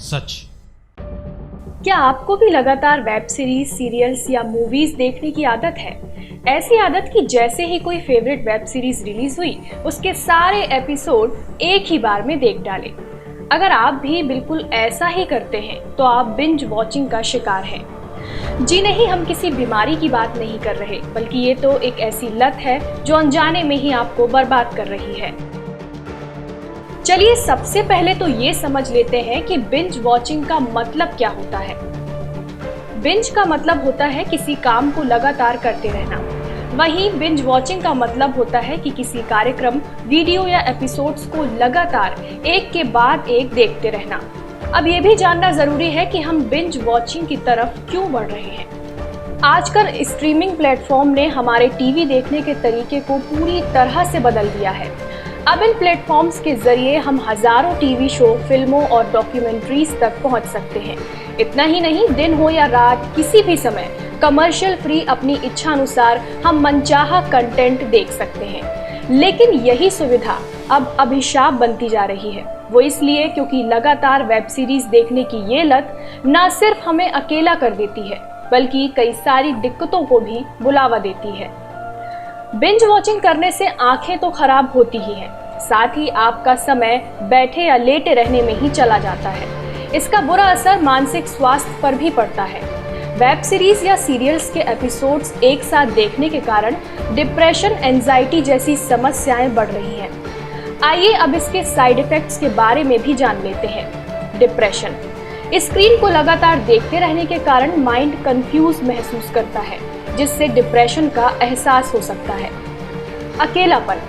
सच। क्या आपको भी लगातार वेब सीरीज, सीरियल्स या मूवीज देखने की आदत है? ऐसी आदत कि जैसे ही कोई फेवरेट वेब सीरीज रिलीज हुई, उसके सारे एपिसोड एक ही बार में देख डाले। अगर आप भी बिल्कुल ऐसा ही करते हैं तो आप बिंज वॉचिंग का शिकार हैं। जी नहीं, हम किसी बीमारी की बात नहीं कर रहे, बल्कि ये तो एक ऐसी लत है जो अनजाने में ही आपको बर्बाद कर रही है। चलिए सबसे पहले तो ये समझ लेते हैं कि बिंज वॉचिंग का मतलब क्या होता है। बिंज का मतलब होता है किसी काम को लगातार करते रहना। वहीं बिंज वॉचिंग का मतलब होता है कि किसी कार्यक्रम, वीडियो या एपिसोड्स को लगातार एक के बाद एक देखते रहना। अब ये भी जानना जरूरी है कि हम बिंज वॉचिंग की तरफ क्यों बढ़ रहे हैं। आजकल स्ट्रीमिंग प्लेटफॉर्म ने हमारे टीवी देखने के तरीके को पूरी तरह से बदल दिया है। अब इन प्लेटफॉर्म्स के जरिए हम हजारों टीवी शो, फिल्मों और डॉक्यूमेंट्रीज तक पहुंच सकते हैं। इतना ही नहीं, दिन हो या रात, किसी भी समय कमर्शियल फ्री अपनी इच्छा अनुसार हम मनचाहा कंटेंट देख सकते हैं। लेकिन यही सुविधा अब अभिशाप बनती जा रही है। वो इसलिए क्योंकि लगातार वेब सीरीज देखने की ये लत न सिर्फ हमें अकेला कर देती है, बल्कि कई सारी दिक्कतों को भी बुलावा देती है। बिंज वॉचिंग करने से आंखें तो खराब होती ही हैं, साथ ही आपका समय बैठे या लेटे रहने में ही चला जाता है। इसका बुरा असर मानसिक स्वास्थ्य पर भी पड़ता है। वेब सीरीज या सीरियल्स के एपिसोड्स एक साथ देखने के कारण डिप्रेशन, एंजाइटी जैसी समस्याएं बढ़ रही हैं। आइए अब इसके साइड इफेक्ट्स के बारे में भी जान लेते हैं। डिप्रेशन, स्क्रीन को लगातार देखते रहने के कारण माइंड कंफ्यूज महसूस करता है, जिससे डिप्रेशन का एहसास हो सकता है। अकेलापन,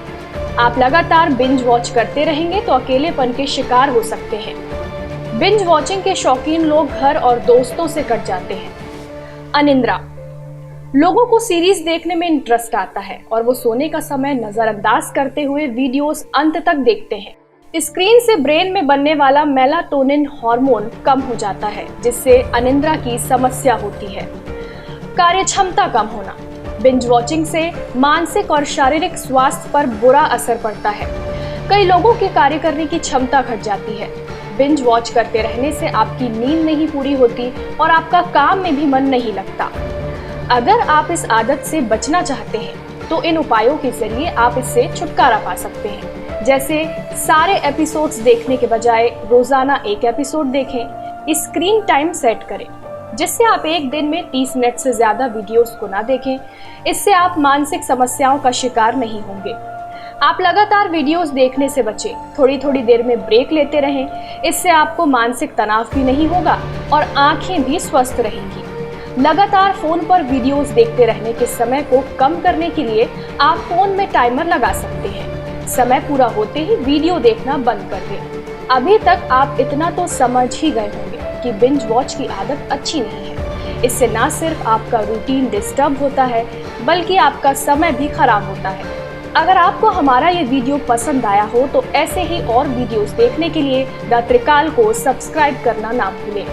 आप लगातार बिंज वॉच करते रहेंगे तो अकेलेपन के शिकार हो सकते हैं। बिंज वॉचिंग के शौकीन लोग घर और दोस्तों से कट जाते हैं। अनिद्रा, लोगों को सीरीज देखने में इंटरेस्ट आता है और वो सोने का समय नजरअंदाज करते हुए वीडियोस अंत तक देखते हैं। स्क्रीन से ब्रेन में बनने वाला मेलाटोनिन हार्मोन कम हो जाता है, जिससे अनिद्रा की समस्या होती है। कार्य क्षमता कम होना, बिंज वॉचिंग से मानसिक और शारीरिक स्वास्थ्य पर बुरा असर पड़ता है। कई लोगों की कार्य करने की क्षमता घट जाती है। बिंज वॉच करते रहने से आपकी नींद नहीं पूरी होती और आपका काम में भी मन नहीं लगता। अगर आप इस आदत से बचना चाहते हैं तो इन उपायों के जरिए आप इससे छुटकारा पा सकते हैं। जैसे सारे एपिसोड्स देखने के बजाय रोजाना एक एपिसोड देखें। स्क्रीन टाइम सेट करें, जिससे आप एक दिन में 30 मिनट से ज्यादा वीडियोस को ना देखें। इससे आप मानसिक समस्याओं का शिकार नहीं होंगे। आप लगातार वीडियोस देखने से बचें, थोड़ी थोड़ी देर में ब्रेक लेते रहें। इससे आपको मानसिक तनाव भी नहीं होगा और आंखें भी स्वस्थ रहेंगी। लगातार फोन पर वीडियोस देखते रहने के समय को कम करने के लिए आप फोन में टाइमर लगा सकते हैं। समय पूरा होते ही वीडियो देखना बंद कर दें। अभी तक आप इतना तो समझ ही गए होंगे कि बिंज वॉच की आदत अच्छी नहीं है। इससे ना सिर्फ आपका रूटीन डिस्टर्ब होता है, बल्कि आपका समय भी खराब होता है। अगर आपको हमारा ये वीडियो पसंद आया हो तो ऐसे ही और वीडियोस देखने के लिए द त्रिकाल को सब्सक्राइब करना ना भूलें।